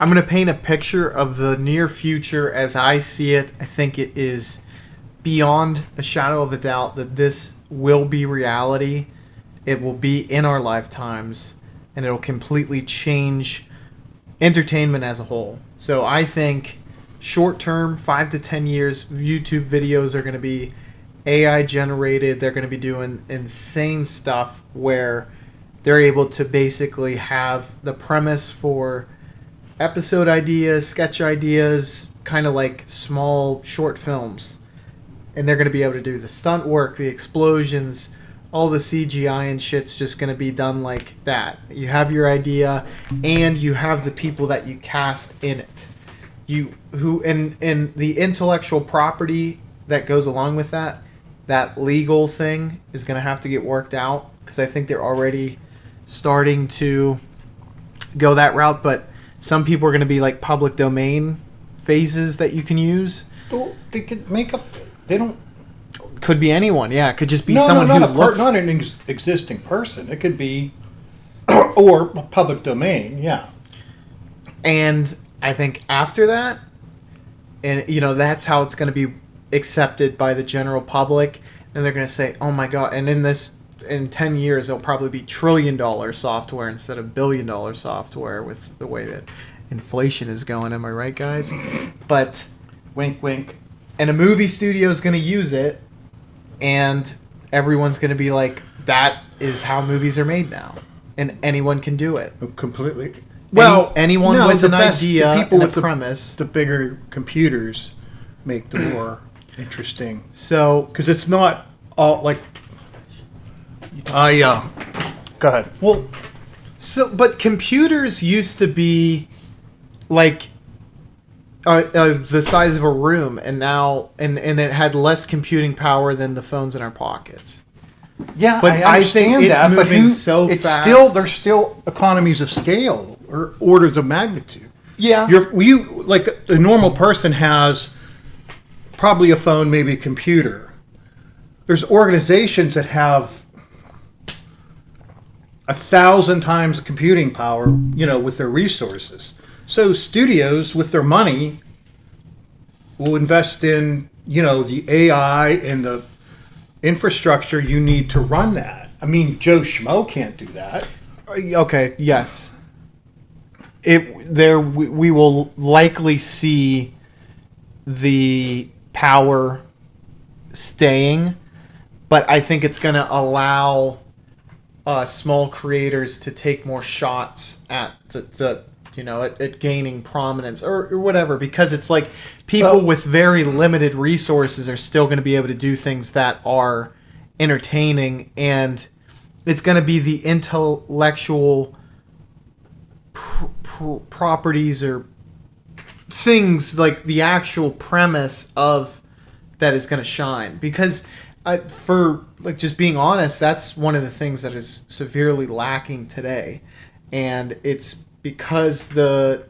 I'm going to paint a picture of the near future as I see it. I think it is beyond a shadow of a doubt that this will be reality. It will be in our lifetimes, and it'll completely change entertainment as a whole. So I think short term, 5 to 10 years, YouTube videos are going to be AI generated. They're going to be doing insane stuff where they're able to basically have the premise for episode ideas, sketch ideas, kind of like small short films. And they're going to be able to do the stunt work, the explosions, all the CGI and shit's just going to be done like that. You have your idea, and you have the people that you cast in it. And the intellectual property that goes along with that legal thing is going to have to get worked out, because I think they're already starting to go that route, but some people are going to be like public domain phases that you can use. Well, they could make up. They don't. Could be anyone. Yeah, it could just be someone who looks. Not an existing person. It could be, or public domain. Yeah. And I think after that, and that's how it's going to be accepted by the general public. And they're going to say, "Oh my god!" And in 10 years, it'll probably be $1 trillion software instead of $1 billion software with the way that inflation is going. Am I right, guys? But wink, wink. And a movie studio is going to use it, and everyone's going to be like, that is how movies are made now. And anyone can do it. Completely. Well, anyone with an idea and a premise. The bigger computers make the more interesting. So, because it's not all like... Go ahead. Well, but computers used to be like the size of a room, and now and it had less computing power than the phones in our pockets. Yeah, but I think it's that, moving so fast. There's still economies of scale or orders of magnitude. Yeah, you like a normal person has probably a phone, maybe a computer. There's organizations that have 1,000 times the computing power, with their resources. So studios, with their money, will invest in, the AI and the infrastructure you need to run that. I mean, Joe Schmo can't do that. Okay, yes. We will likely see the power staying, but I think it's going to allow small creators to take more shots at at gaining prominence or whatever, because it's like people with very limited resources are still going to be able to do things that are entertaining, and it's going to be the intellectual properties or things like the actual premise of that is going to shine, because for like just being honest, that's one of the things that is severely lacking today, and it's because the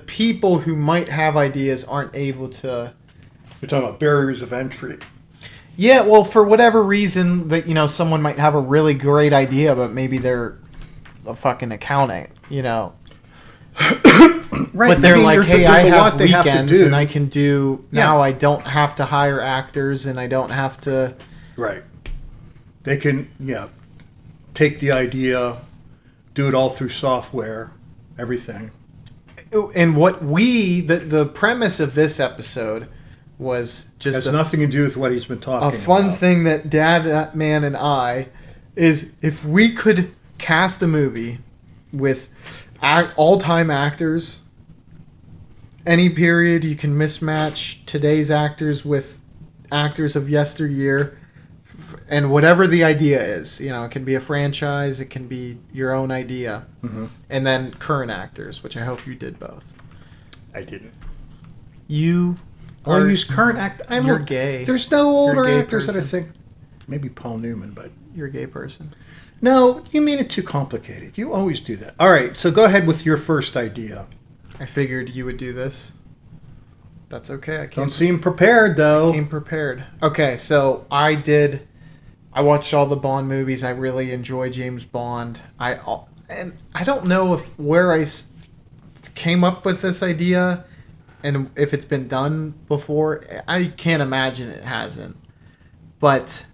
people who might have ideas aren't able to. You're talking about barriers of entry. Yeah, well, for whatever reason that someone might have a really great idea, but maybe they're a fucking accountant, Right. But they're like, hey, I have weekends and I can do now. I don't have to hire actors and I don't have to. Right. They can, take the idea, do it all through software, everything. And what the premise of this episode was just has nothing to do with what he's been talking about. A fun thing that DadMan and I is if we could cast a movie with all-time actors, any period, you can mismatch today's actors with actors of yesteryear, and whatever the idea is, it can be a franchise, it can be your own idea, and then current actors, which I hope you did both. I didn't. You I use current actors. You're gay. There's no older actors person. that I think. Maybe Paul Newman, but you're a gay person. No, you made it too complicated. You always do that. All right, so go ahead with your first idea. I figured you would do this. That's okay. Don't seem prepared, though. Came prepared. Okay, so I watched all the Bond movies. I really enjoy James Bond. And I don't know where I came up with this idea, and if it's been done before, I can't imagine it hasn't. But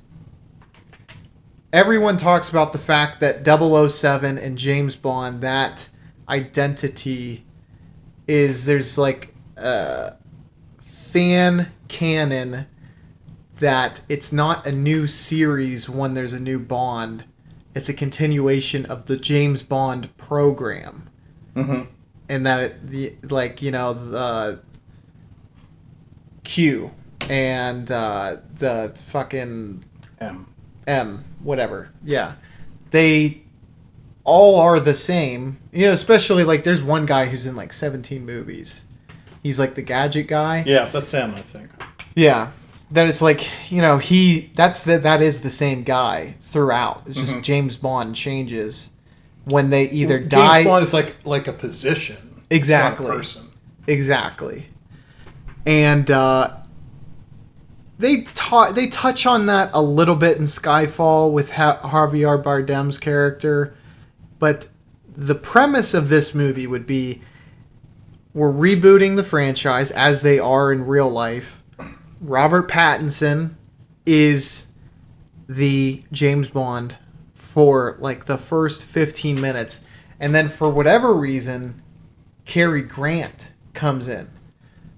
everyone talks about the fact that 007 and James Bond, that identity is, there's like a fan canon that it's not a new series when there's a new Bond. It's a continuation of the James Bond program. Mm-hmm. And that the Q and the fucking M, whatever. Yeah. They all are the same. Especially like there's one guy who's in like 17 movies. He's like the gadget guy. Yeah, that's M, I think. Yeah. That it's like, that is the same guy throughout. It's just James Bond changes when they either die. James Bond is like a position. Exactly. Not a person. Exactly. And they touch on that a little bit in Skyfall with Javier Bardem's character, but the premise of this movie would be we're rebooting the franchise as they are in real life. Robert Pattinson is the James Bond for like the first 15 minutes, and then for whatever reason, Cary Grant comes in.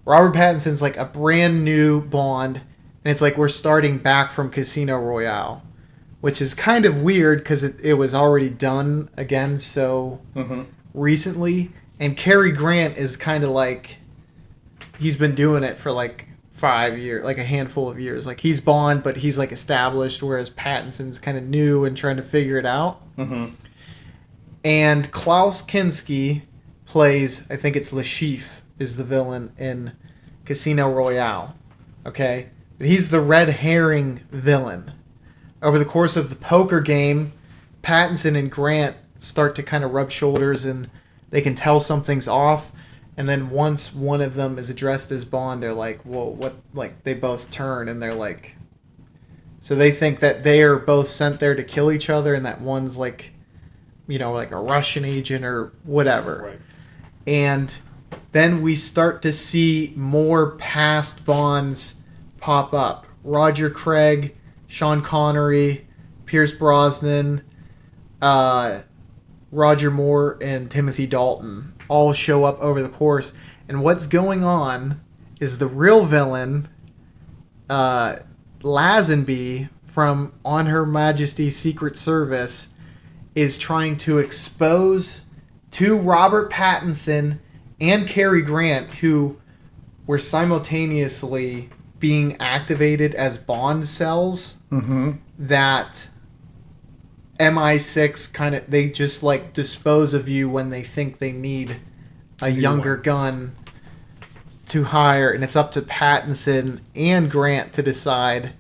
Robert Pattinson's like a brand new Bond, and it's like we're starting back from Casino Royale, which is kind of weird because it was already done again so recently. And Cary Grant is kind of like, he's been doing it for like 5 years, like a handful of years. Like he's Bond, but he's like established, whereas Pattinson's kind of new and trying to figure it out. Mm-hmm. And Klaus Kinski plays, I think it's Le Chiffre is the villain in Casino Royale. Okay? But he's the red herring villain. Over the course of the poker game, Pattinson and Grant start to kind of rub shoulders and they can tell something's off. And then once one of them is addressed as Bond, they're like, whoa, what? Like, they both turn and they're like... So they think that they are both sent there to kill each other and that one's like, like a Russian agent or whatever. Right. And then we start to see more past Bonds pop up. Roger Craig, Sean Connery, Pierce Brosnan, Roger Moore, and Timothy Dalton all show up over the course. And what's going on is the real villain, Lazenby from On Her Majesty's Secret Service, is trying to expose to Robert Pattinson and Cary Grant, who were simultaneously being activated as Bond cells, that MI6 kind of, they just like dispose of you when they think they need a younger gun to hire, and it's up to Pattinson and Grant to decide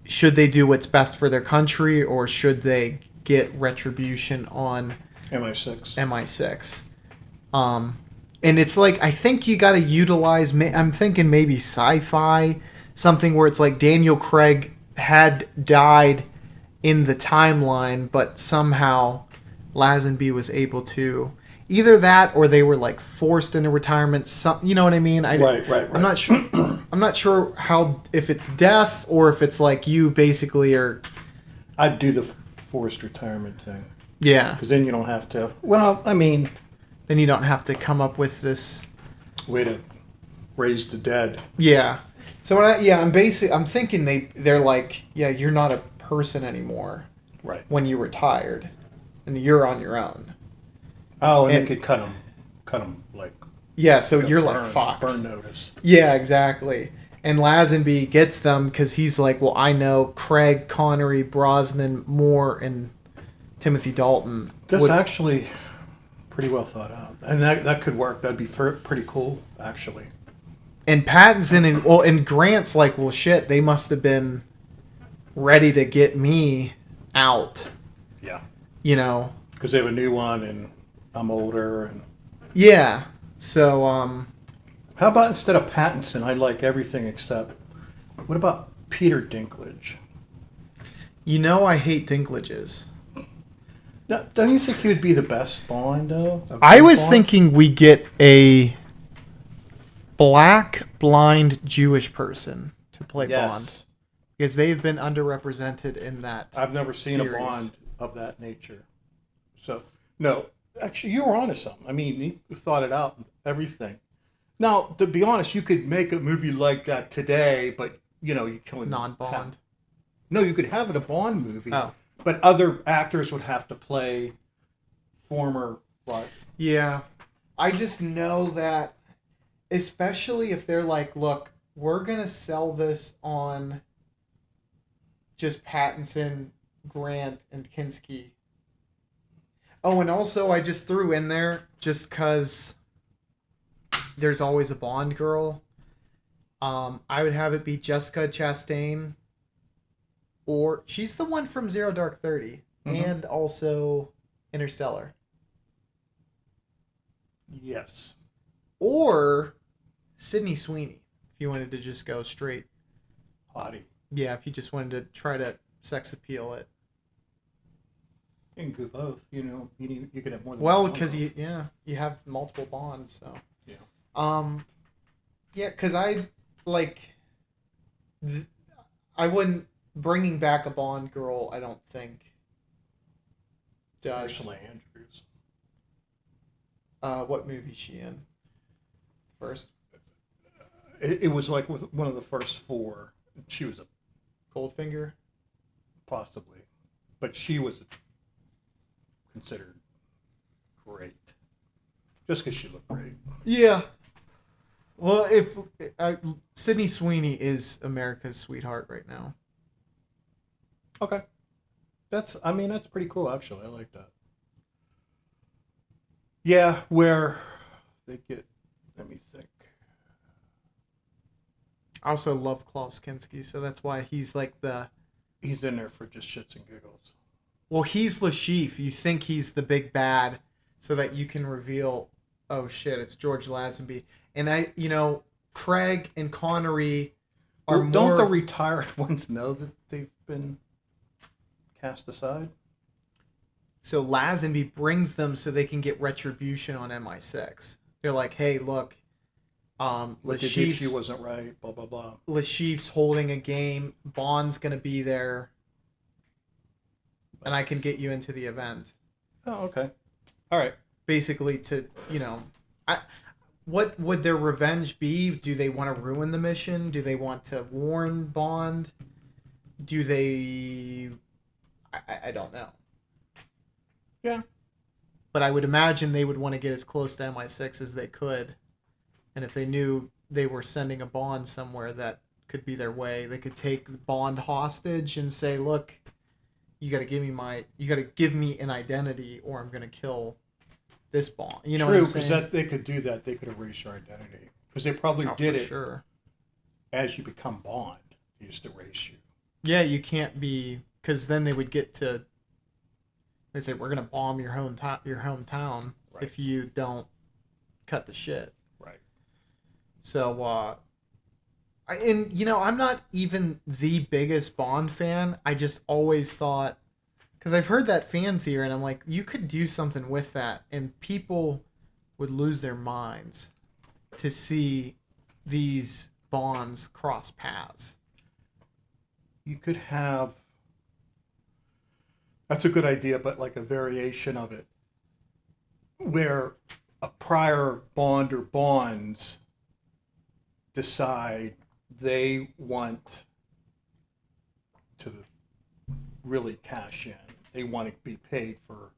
should they do what's best for their country or should they get retribution on MI6. And it's like, I think you got to utilize, I'm thinking maybe Sci-Fi, something where it's like Daniel Craig had died in the timeline, but somehow Lazenby was able to. Either that, or they were like forced into retirement. You know what I mean? Right. I'm not sure. I'm not sure how, if it's death or if it's like you basically are. I'd do the forced retirement thing. Yeah, because then you don't have to. Well, I mean, then you don't have to come up with this way to raise the dead. Yeah. So I'm thinking they're like, yeah, you're not a person anymore. Right. When you retired, and you're on your own. Oh, and they could cut them like. Yeah, so you're like fucked. Burn notice. Yeah, exactly. And Lazenby gets them because he's like, well, I know Craig, Connery, Brosnan, Moore, and Timothy Dalton. That's actually pretty well thought out, and that could work. That'd be pretty cool, actually. And Pattinson and Grant's like, well, shit, they must have been ready to get me out. Yeah. Because they have a new one, and I'm older, and. Yeah. So, how about instead of Pattinson, I like everything except, what about Peter Dinklage? I hate Dinklages. Now, don't you think he would be the best Bond, though? I was thinking we get a black, blind Jewish person to play Bond. Because they've been underrepresented in that I've never seen series. a Bond of that nature. So, no. Actually, you were onto something. I mean, you thought it out and everything. Now, to be honest, you could make a movie like that today, but, you couldn't. Non-Bond. No, you could have it a Bond movie. Oh. But other actors would have to play former... Yeah. I just know that, especially if they're like, look, we're going to sell this on just Pattinson, Grant, and Kinski. Oh, and also I just threw in there, just because there's always a Bond girl, I would have it be Jessica Chastain, or she's the one from Zero Dark 30, and also Interstellar. Yes. Or Sydney Sweeney, if you wanted to just go straight. Hottie. Yeah, if you just wanted to try to sex appeal it. You can do both. You could have more than Well, one because girl. you have multiple Bonds, so. Yeah. Yeah, because I wouldn't, bringing back a Bond girl, I don't think does. Ursula Andrews. What movie is she in? First? It was like with one of the first four. She was Goldfinger? possibly, but she was considered great. Just because she looked great. Yeah. Well, if Sydney Sweeney is America's sweetheart right now. Okay. That's pretty cool, actually. I like that. Yeah, where they get, let me think. I also love Klaus Kinski, so that's why he's like He's in there for just shits and giggles. Well, he's Lashif. You think he's the big bad so that you can reveal, oh shit, it's George Lazenby. And Craig and Connery are more... Don't the retired ones know that they've been cast aside? So Lazenby brings them so they can get retribution on MI6. They're like, hey, look, Lashif's wasn't right, blah, blah, blah. Lashif's holding a game. Bond's going to be there. And I can get you into the event. Oh, okay. All right. Basically what would their revenge be? Do they want to ruin the mission? Do they want to warn Bond? Do they... I don't know. Yeah. But I would imagine they would want to get as close to MI6 as they could. And if they knew they were sending a Bond somewhere that could be their way, they could take Bond hostage and say, look, you got to give me an identity or I'm going to kill this Bond. You know what I'm saying? True, because they could do that. They could erase your identity. Because they probably did it sure. As you become Bond. They used to erase you. Yeah, you can't be... Because then they would get to... They say, we're going to bomb your hometown right. if you don't cut the shit. Right. So, I'm not even the biggest Bond fan. I just always thought... Because I've heard that fan theory, and I'm like, you could do something with that, and people would lose their minds to see these Bonds cross paths. You could have... That's a good idea, but like a variation of it, where a prior Bond or Bonds decide they want to really cash in. They want to be paid for,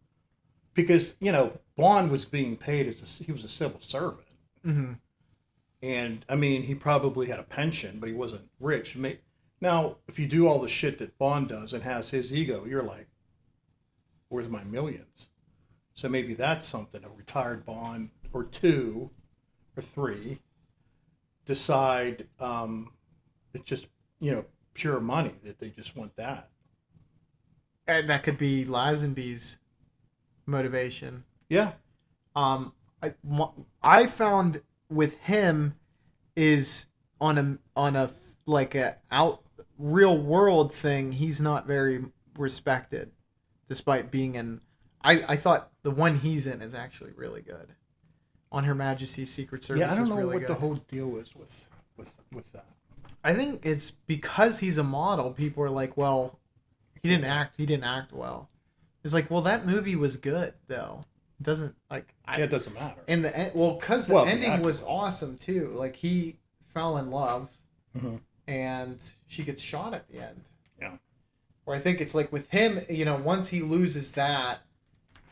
because Bond was being paid he was a civil servant, and he probably had a pension, but he wasn't rich. Now, if you do all the shit that Bond does and has his ego, you're like, where's my millions? So maybe that's something a retired Bond or two or three decide it's just pure money, that they just want that. And that could be Lazenby's motivation. Yeah. I found with him is on a like a out real world thing, he's not very respected, despite being I thought the one he's in is actually really good. On Her Majesty's Secret Service. Yeah, I don't know really what good. the whole deal is with that. I think it's because he's a model. People are like, well, he didn't act well. It's like, well, that movie was good though. It doesn't like. It doesn't matter. In the end, because the ending was awesome too. Like he fell in love, and she gets shot at the end. Yeah. Or I think it's like with him, once he loses that,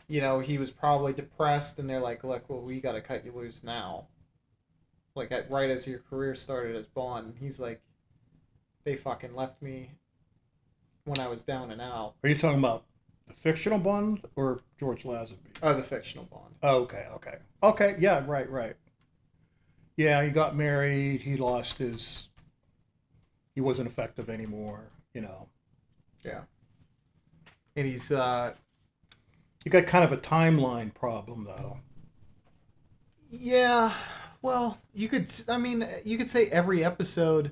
he was probably depressed, and they're like, look, well, we got to cut you loose now. Like, right as your career started as Bond, he's like, they fucking left me when I was down and out. Are you talking about the fictional Bond or George Lazenby? Oh, the fictional Bond. Oh, okay, yeah, right. Yeah, he got married, he wasn't effective anymore, Yeah. And he's, You got kind of a timeline problem, though. Yeah, well, you could say every episode,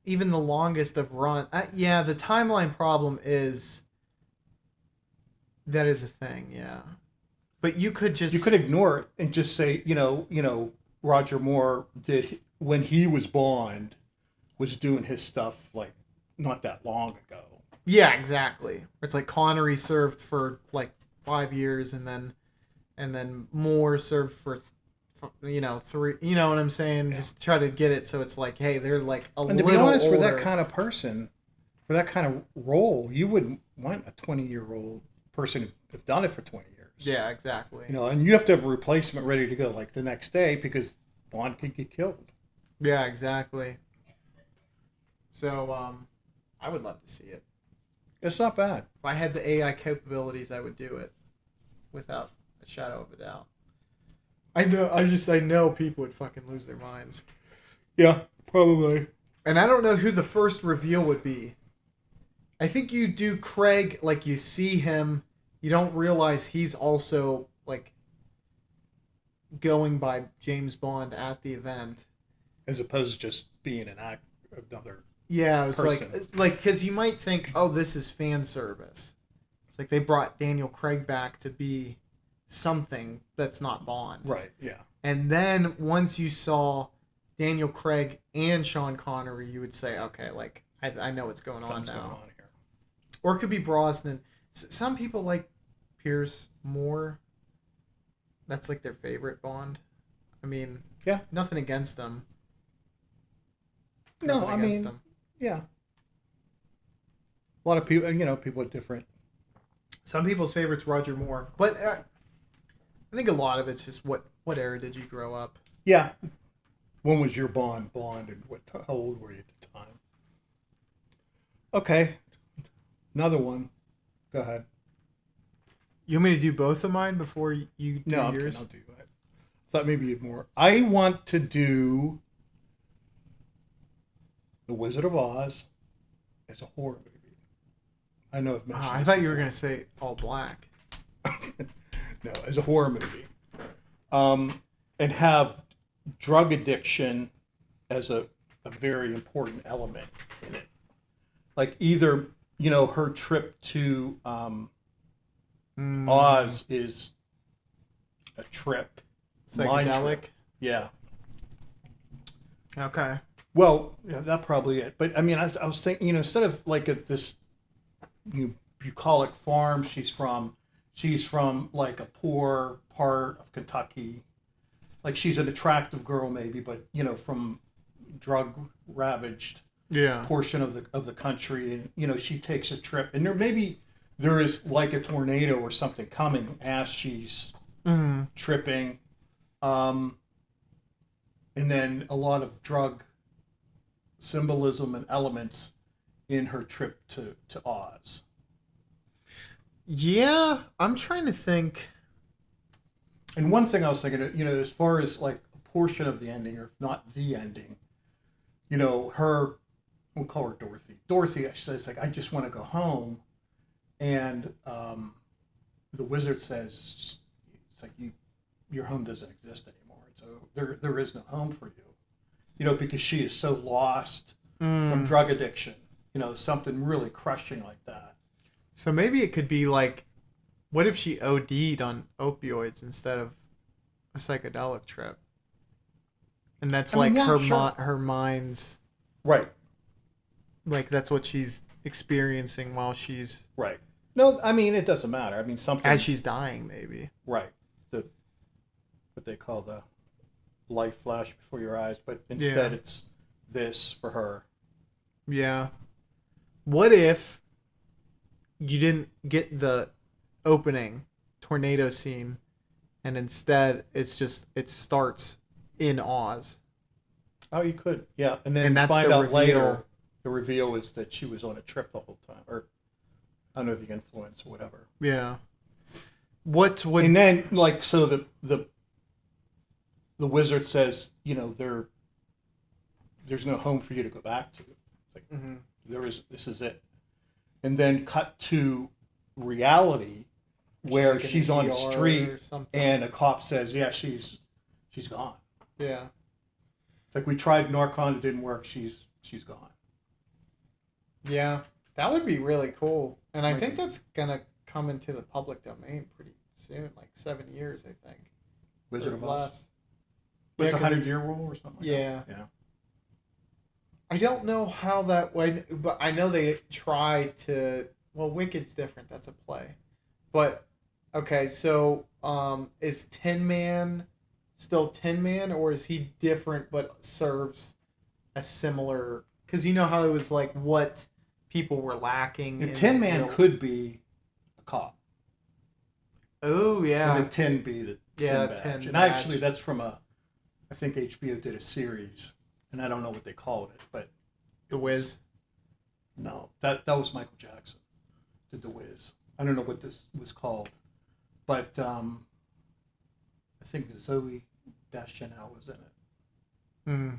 even the longest of run. Yeah, the timeline problem is that is a thing. Yeah, but you could ignore it and just say, Roger Moore when he was Bond, was doing his stuff like not that long ago. Yeah, exactly. It's like Connery served for like 5 years, and then Moore served for 3. You know what I'm saying? Yeah. Just try to get it so it's like, hey, they're like a little older. And to be honest, for that kind of person, for that kind of role, you wouldn't want a 20-year-old person who've done it for 20 years. Yeah, exactly. And you have to have a replacement ready to go like the next day because Bond could get killed. Yeah, exactly. So, I would love to see it. It's not bad. If I had the AI capabilities, I would do it without a shadow of a doubt. I know people would fucking lose their minds. Yeah, probably. And I don't know who the first reveal would be. I think you do Craig, like you see him, you don't realize he's also like going by James Bond at the event. As opposed to just being another Yeah, it was person. like because you might think, oh, this is fan service. It's like they brought Daniel Craig back to be something that's not Bond. Right, yeah. And then once you saw Daniel Craig and Sean Connery, you would say, okay, like I know what's going on now. Going on here. Or it could be Brosnan. Some people like Pierce more. That's like their favorite Bond. I mean, yeah, nothing against them. No, I mean, yeah. A lot of people, people are different. Some people's favorites Roger Moore, but I think a lot of it's just what era did you grow up? Yeah. When was your Bond, and how old were you at the time? Okay. Another one. Go ahead. You want me to do both of mine before you do yours? No, I'll do that. I thought maybe you'd more. I want to do The Wizard of Oz as a horror movie. I know I've mentioned I thought you were going to say All Black. No, as a horror movie. And have drug addiction as a very important element in it. Like either, her trip to Oz is a trip. Psychedelic? Yeah. Okay. Well, yeah, that's probably it. But I mean, I was thinking, instead of like this bucolic farm she's from like a poor part of Kentucky. Like she's an attractive girl maybe, but from drug ravaged portion of the country, and she takes a trip, and there is like a tornado or something coming as she's tripping, and then a lot of drug symbolism and elements in her trip to Oz. Yeah, I'm trying to think. And one thing I was thinking, as far as like a portion of the ending, or if not the ending, her, we'll call her Dorothy. Dorothy says, like, I just want to go home. And the wizard says, it's like, your home doesn't exist anymore. So there is no home for you. Because she is so lost from drug addiction, something really crushing like that. So maybe it could be like What if she OD'd on opioids instead of a psychedelic trip? And that's her mind's Right. like that's what she's experiencing while she's Right. No, I mean it doesn't matter. I mean something as she's dying, maybe. Right. What they call the light flash before your eyes, but instead it's this for her. Yeah. What if you didn't get the opening tornado scene and instead it starts in Oz? Oh, you could. Yeah. And then that's find the out reveal. later the reveal is that she was on a trip the whole time or under the influence or whatever. Yeah. What would And then like so the wizard says, you know, there's no home for you to go back to. It's like this is it. And then cut to reality where she's on the street and a cop says, yeah, she's gone. Yeah. It's like we tried Narcan, it didn't work, she's gone. Yeah. That would be really cool. And I think that's gonna come into the public domain pretty soon, like 7 years, I think. Wizard of Oz. Yeah, it's a 100-year rule or something like that. Yeah. I don't know how that went, but I know they tried to. Well, Wicked's different. That's a play. But, okay, so is Tin Man still Tin Man, or is he different but serves a similar. Because you know how it was like what people were lacking. The Tin Man could be a cop. Oh, yeah. And the tin be the tin badge. Tin and badge. Actually, that's from I think HBO did a series, and I don't know what they called it, but The Wiz. No, that was Michael Jackson did The Wiz. I don't know what this was called, but I think Zoe Deschanel was in it. Mm-hmm.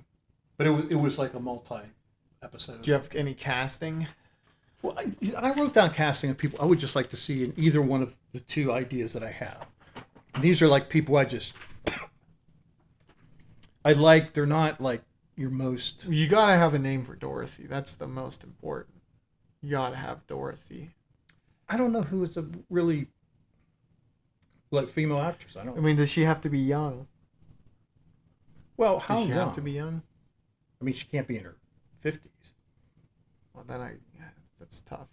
But it was like a multi-episode. Do you have any casting? Well, I wrote down casting of people I would just like to see in either one of the two ideas that I have. And these are like people they're not like your most... You gotta have a name for Dorothy. That's the most important. You gotta have Dorothy. I don't know who is a really like female actress. I mean, does she have to be young? Well, how does she young? have to be young? I mean, she can't be in her 50s. Well, then that's tough.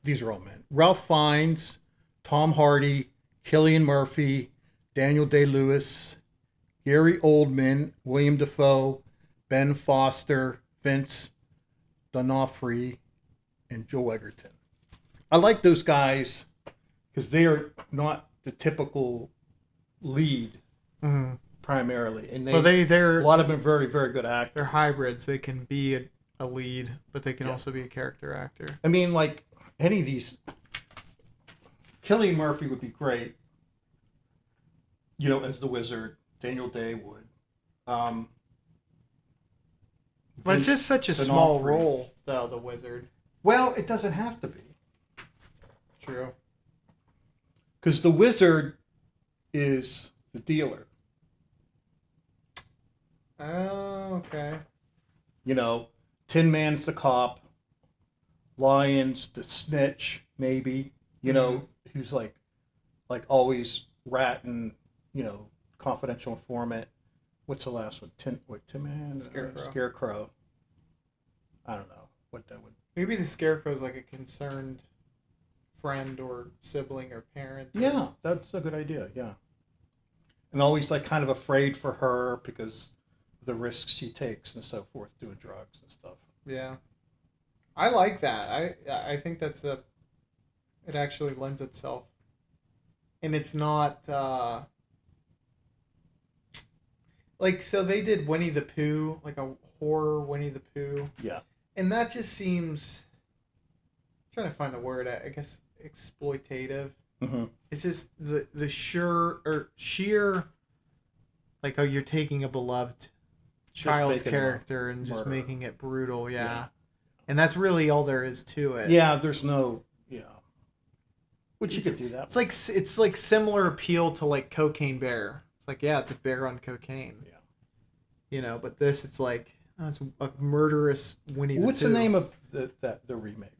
These are all men. Ralph Fiennes, Tom Hardy, Cillian Murphy, Daniel Day-Lewis, Gary Oldman, William Dafoe, Ben Foster, Vince D'Onofrio, and Joe Egerton. I like those guys because they are not the typical lead primarily, and they're a lot of them are very, very good actors. They're hybrids. They can be a lead, but they can also be a character actor. I mean, like any of these, Cillian Murphy would be great. You know, as the Wizard. Daniel Day would. But it's just such a small role, though, the Wizard. Well, it doesn't have to be. True. Because the Wizard is the dealer. Oh, okay. You know, Tin Man's the cop. Lion's the snitch, maybe. You know, who's like always ratting, you know, confidential informant. What's the last one? Tin Man? Scarecrow. I don't know what that would... Maybe the Scarecrow's like a concerned friend or sibling or parent. Yeah, that's a good idea, yeah. And always like kind of afraid for her because of the risks she takes and so forth, doing drugs and stuff. Yeah. I like that. I think it actually lends itself. And it's not... so they did Winnie the Pooh, like a horror Winnie the Pooh. Yeah. And that just seems... I'm trying to find the word. I guess exploitative. Mm-hmm. It's just the sheer... Like, oh, you're taking a beloved child's character and just making it brutal, yeah. And that's really all there is to it. Yeah, there's no... Yeah. Which you could do that. It's like similar appeal to, like, Cocaine Bear. It's like, yeah, it's a bear on cocaine. Yeah. You know, but this, it's like, it's a murderous Winnie the Pooh. What's the name of the remake?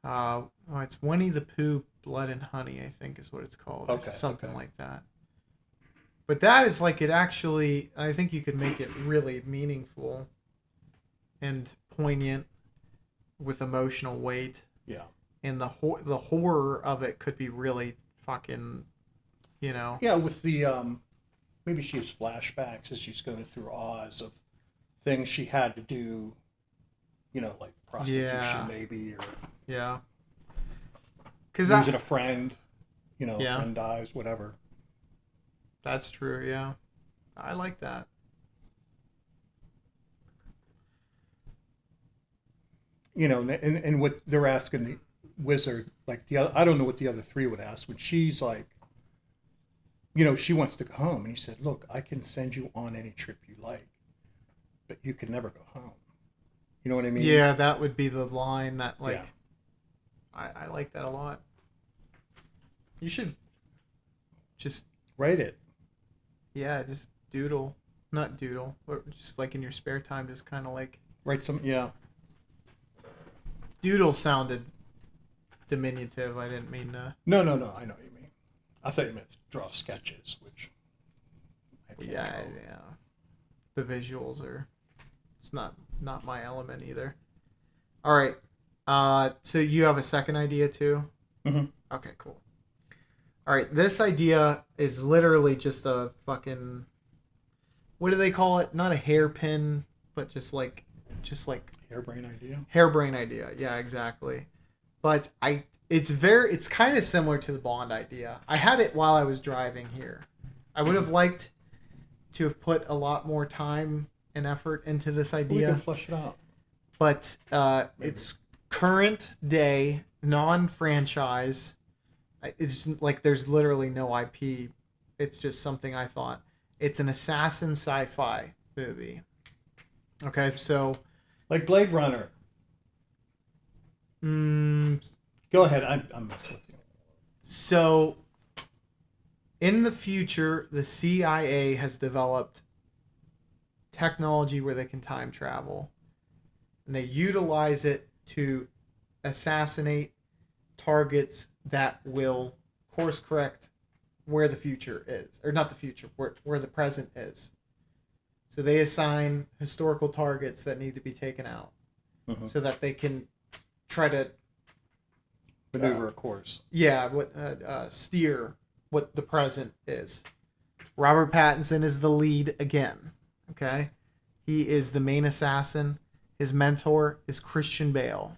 It's Winnie the Pooh Blood and Honey, I think is what it's called. Okay, Or something okay. like that. But that is like it actually, I think you could make it really meaningful and poignant with emotional weight. Yeah. And the horror of it could be really fucking, you know. Yeah, with the maybe she has flashbacks as she's going through Oz of things she had to do, like prostitution Yeah. maybe, or Yeah. Because losing a friend, Yeah. a friend dies, whatever. That's true, yeah. I like that. And what they're asking the wizard, like I don't know what the other three would ask, but she's like, she wants to go home, and he said, "Look, I can send you on any trip you like, but you can never go home." You know what I mean? Yeah, that would be the line that, like, Yeah. I like that a lot. You should just, Write it. yeah, just doodle. Not doodle, but just like in your spare time, just kind of like. Write some. Yeah. Doodle sounded diminutive. I didn't mean to. No. I know what you mean. I thought you meant draw sketches, which. I can't Yeah, draw. yeah. The visuals are. It's not my element either. All right. So you have a second idea too? Mm-hmm. Okay, cool. All right, this idea is literally just a fucking. What do they call it? Not a hairpin, but just like Hairbrain idea. harebrained idea. Yeah, exactly. But it's kind of similar to the Bond idea. I had it while I was driving here. I would have liked to have put a lot more time and effort into this We idea. can flush it out. But it's current day, non-franchise. It's like there's literally no IP. It's just something I thought. It's an assassin sci-fi movie. Okay, so Like Blade Runner. Go ahead. I'm messing with you. so in the future, the CIA has developed technology where they can time travel, and they utilize it to assassinate targets that will course correct where the future is, or not the future, where the present is. So they assign historical targets that need to be taken out, so that they can try to Maneuver a course. steer what the present is. Robert Pattinson is the lead again. Okay, he is the main assassin. His mentor is Christian Bale.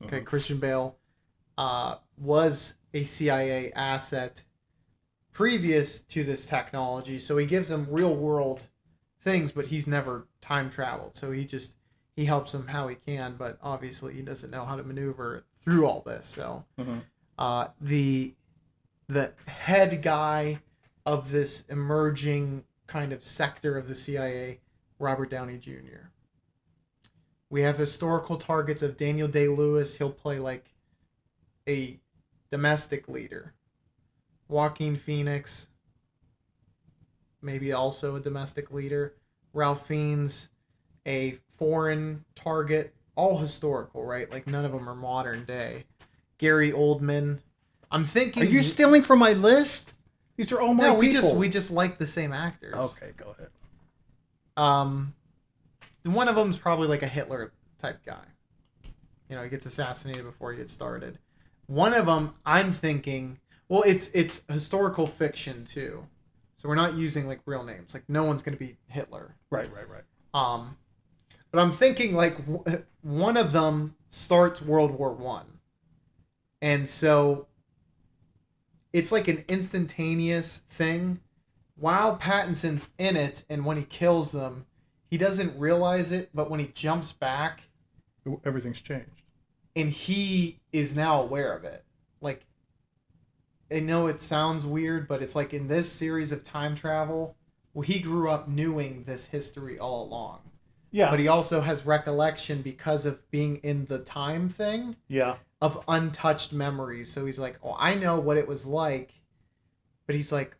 Okay, Christian Bale was a CIA asset previous to this technology, so he gives him real world things, but he's never time traveled. So he helps him how he can, but obviously he doesn't know how to maneuver through all this. So the head guy of this emerging kind of sector of the CIA, Robert Downey Jr. We have historical targets of Daniel Day-Lewis. He'll play like a domestic leader. Joaquin Phoenix, maybe also a domestic leader. Ralph Fiennes, a foreign target. All historical, right? Like none of them are modern day. Gary Oldman. I'm thinking. Are you stealing from my list? These are all my No, people. we just like the same actors. Okay, go ahead. One of them's probably like a Hitler type guy. You know, he gets assassinated before he gets started. One of them, I'm thinking. Well, it's historical fiction too, so we're not using like real names. Like no one's gonna be Hitler. Right. But I'm thinking like one of them starts World War One, and so it's like an instantaneous thing. While Pattinson's in it, and when he kills them, he doesn't realize it. But when he jumps back, Everything's changed. and he is now aware of it. Like, I know it sounds weird, but it's like in this series of time travel, well, he grew up knowing this history all along. Yeah. But he also has recollection because of being in the time thing Yeah. of untouched memories. So he's like, oh, I know what it was like. But he's like,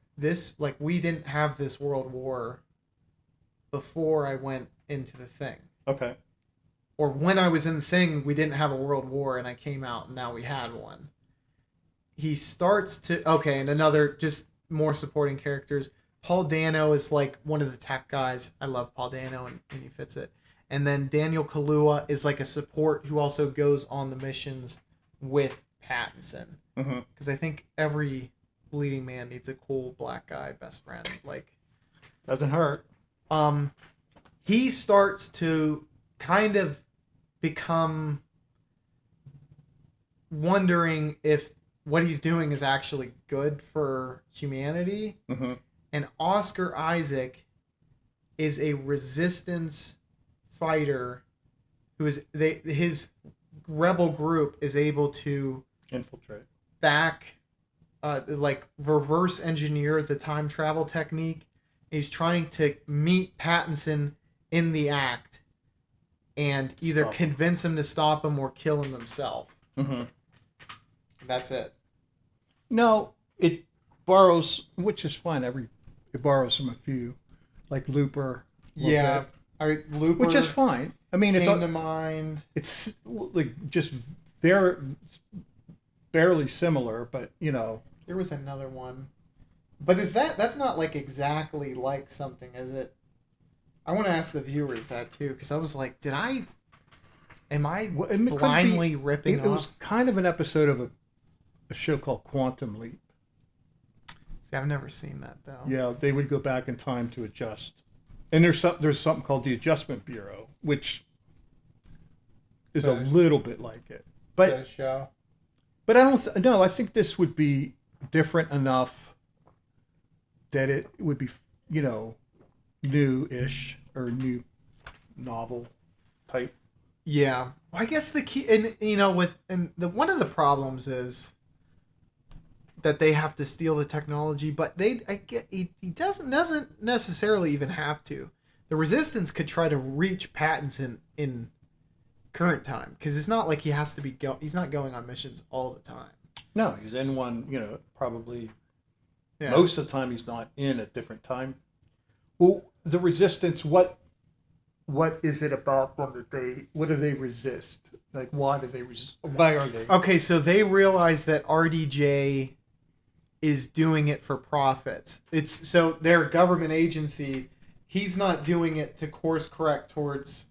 we didn't have this world war before I went into the thing. Okay. Or when I was in the thing, we didn't have a world war and I came out and now we had one. he starts to and another just more supporting characters. Paul Dano is like one of the tech guys. I love Paul Dano and he fits it. And then Daniel Kaluuya is like a support who also goes on the missions with Pattinson. Because I think every leading man needs a cool black guy best friend. Like, doesn't hurt. He starts to kind of become wondering if what he's doing is actually good for humanity. And Oscar Isaac is a resistance fighter who is his rebel group is able to infiltrate, like reverse engineer the time travel technique. He's trying to meet Pattinson in the act and either convince him to stop him or kill him himself. That's it. No, it borrows, which is fine. It borrows from a few, like Looper. Yeah, Looper, which is fine. I mean, came to mind. It's like just very barely similar, but you know, there was another one. But that's not like exactly like something, is it? I want to ask the viewers that too, because I was like, am I blindly ripping off? It was kind of an episode of a show called Quantum Leap. See, I've never seen that though. Yeah, they would go back in time to adjust. And there's something called the Adjustment Bureau, which is a little bit like it. But is that a show? But I don't no, I think this would be different enough that it would be, you know, new-ish or new novel type. Yeah. Well, I guess the key, and you know, one of the problems is that they have to steal the technology, but he doesn't necessarily even have to. The Resistance could try to reach Pattinson in current time, because it's not like he has to be he's not going on missions all the time. No, he's in one, you know, probably most of the time he's not in a different time. Well, the Resistance, what is it about them that what do they resist? Like, why do they resist? Why are they? Okay, so they realize that RDJ is doing it for profits. So their government agency, he's not doing it to course correct towards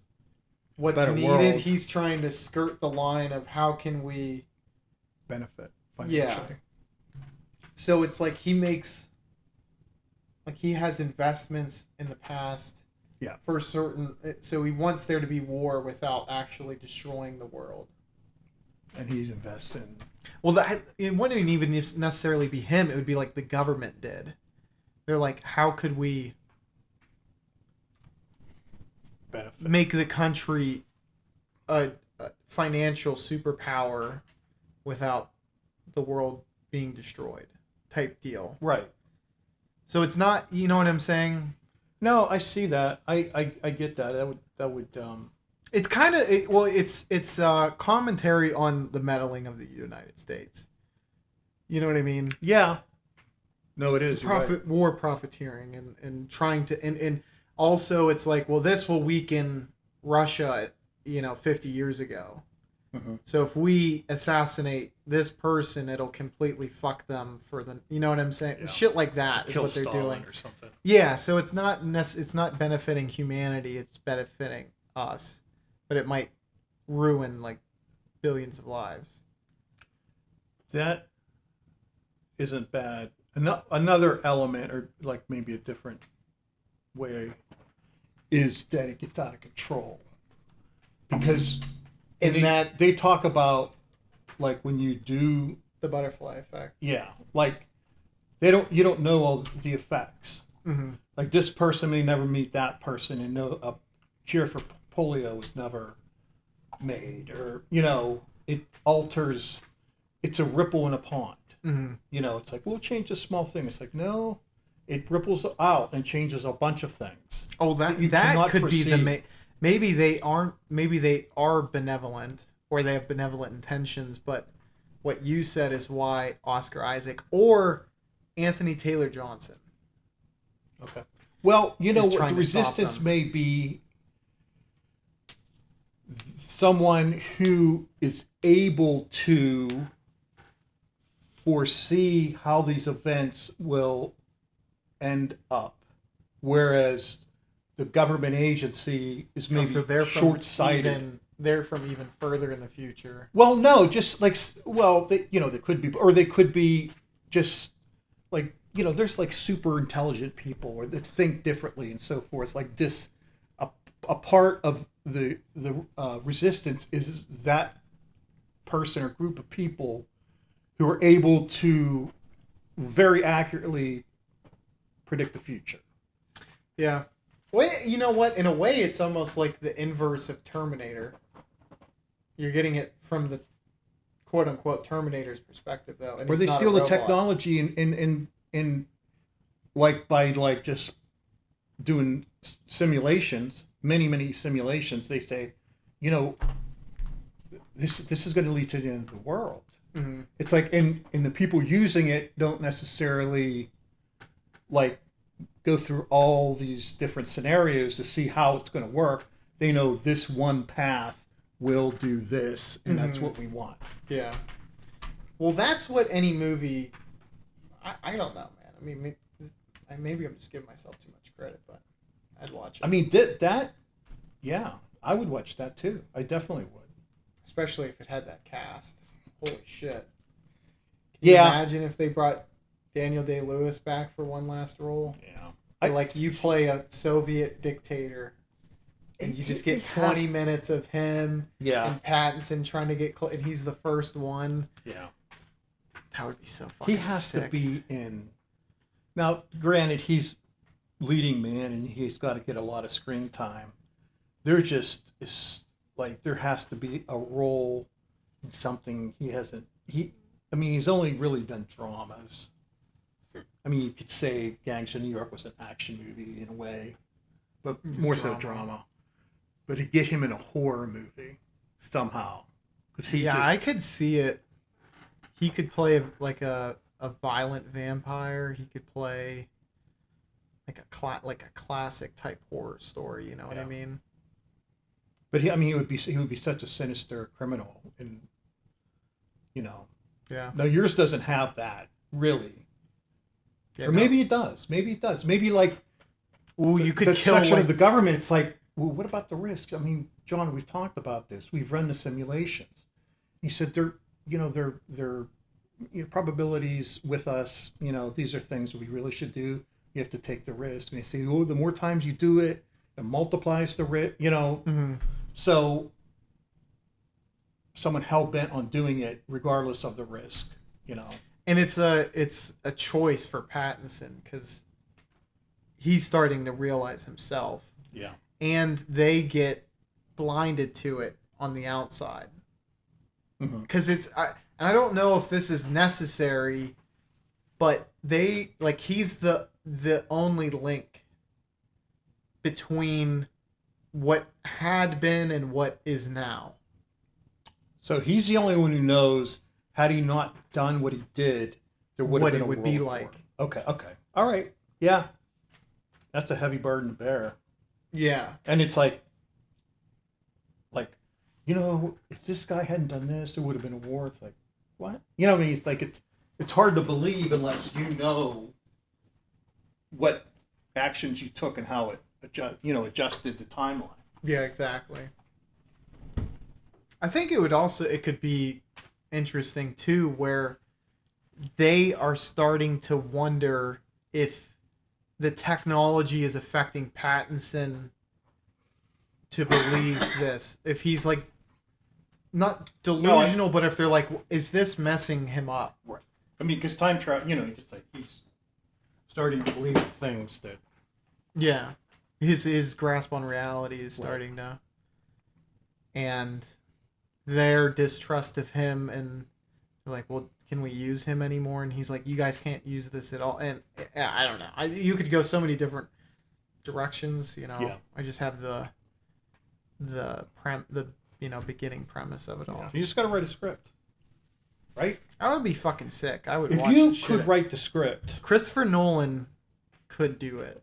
what's better needed. World. He's trying to skirt the line of how can we benefit financially. Yeah. So it's like he has investments in the past. Yeah. For certain, so he wants there to be war without actually destroying the world. And he invests in. Well, it wouldn't even necessarily be him. It would be like the government did. They're like, how could we benefit, make the country a financial superpower without the world being destroyed? Type deal. Right. So it's not. You know what I'm saying? No, I see that. I get that. That would. It's kind of it's commentary on the meddling of the United States. You know what I mean? Yeah. No, it is War profiteering and trying to and also it's like, well, this will weaken Russia, 50 years ago. Mm-hmm. So if we assassinate this person, it'll completely fuck them for the. You know what I'm saying? Yeah. Shit like that is what they're doing. Or something. Yeah. So it's not benefiting humanity. It's benefiting us, but it might ruin like billions of lives. That isn't bad. Another element, or like maybe a different way, is that it gets out of control. Because that they talk about, like, when you do the butterfly effect. Yeah, like you don't know all the effects. Mm-hmm. Like, this person may never meet that person, and a cure for polio was never made, or it alters. It's a ripple in a pond. Mm-hmm. It's like, we'll change a small thing. It's like, no, it ripples out and changes a bunch of things. Oh, that could foresee. Be maybe they aren't. Maybe they are benevolent, or they have benevolent intentions. But what you said is why Oscar Isaac or Anthony Taylor Johnson. Okay. Well, what the Resistance may be someone who is able to foresee how these events will end up, whereas the government agency is maybe so they're short-sighted. They're from even further in the future. Well, no, just like, well, they could be, or they could be just like, there's like super intelligent people or that think differently and so forth. Like this, a part of the resistance is that person or group of people who are able to very accurately predict the future. Yeah. Well, you know what? In a way, it's almost like the inverse of Terminator. You're getting it from the quote-unquote Terminator's perspective, though. And where they steal the technology and like by like just doing simulations, many simulations, they say, this is going to lead to the end of the world. Mm-hmm. It's like, and the people using it don't necessarily like go through all these different scenarios to see how it's going to work. They know this one path will do this, and that's what we want. Yeah. Well, that's what any movie... I don't know, man. I mean, maybe I'm just giving myself too much credit, but I'd watch it. I mean, that... Yeah, I would watch that, too. I definitely would. Especially if it had that cast. Holy shit. Can you imagine if they brought Daniel Day-Lewis back for one last role? Yeah. Or like you play a Soviet dictator... And you just get 20 minutes of him and Pattinson trying to get and he's the first one. Yeah. That would be so fucking He has sick. to be in... Now, granted, he's leading man and he's got to get a lot of screen time. There just is... Like, there has to be a role in something he hasn't... he's only really done dramas. I mean, you could say Gangs of New York was an action movie in a way. But more so drama. But to get him in a horror movie somehow, I could see it. He could play like a violent vampire. He could play like a classic type horror story. You know what I mean? But he would be such a sinister criminal, and Yeah. No, yours doesn't have that really. Yeah, or maybe it does. Maybe it does. Maybe like. Ooh, you could kill section like, of the government. It's like, well, what about the risks? I mean, John, we've talked about this. We've run the simulations. He said they're probabilities with us. These are things we really should do. You have to take the risk. And he said, oh, the more times you do it, it multiplies the risk. So someone hell bent on doing it regardless of the risk. And it's a choice for Pattinson because he's starting to realize himself. Yeah. And they get blinded to it on the outside. Because I don't know if this is necessary, but he's the only link between what had been and what is now. So he's the only one who knows, had he not done what he did, there would have been a world be war. like. Okay. All right. Yeah. That's a heavy burden to bear. Yeah. And it's like, if this guy hadn't done this, there would have been a war. It's like, what? It's like, it's hard to believe unless you know what actions you took and how it adjusted the timeline. Yeah, exactly. I think it could be interesting too, where they are starting to wonder if the technology is affecting Pattinson to believe this. If he's like not delusional, but if they're like, is this messing him up? Right. I mean, because time travel, he's starting to believe things that. Yeah, his grasp on reality is starting to, and their distrust of him, and they're like, well, can we use him anymore? And he's like, you guys can't use this at all. And I don't know. You could go so many different directions. Yeah. I just have the beginning premise of it all. You just got to write a script, right? That would be fucking sick. I would. If watch you the shit could write the script, Christopher Nolan could do it.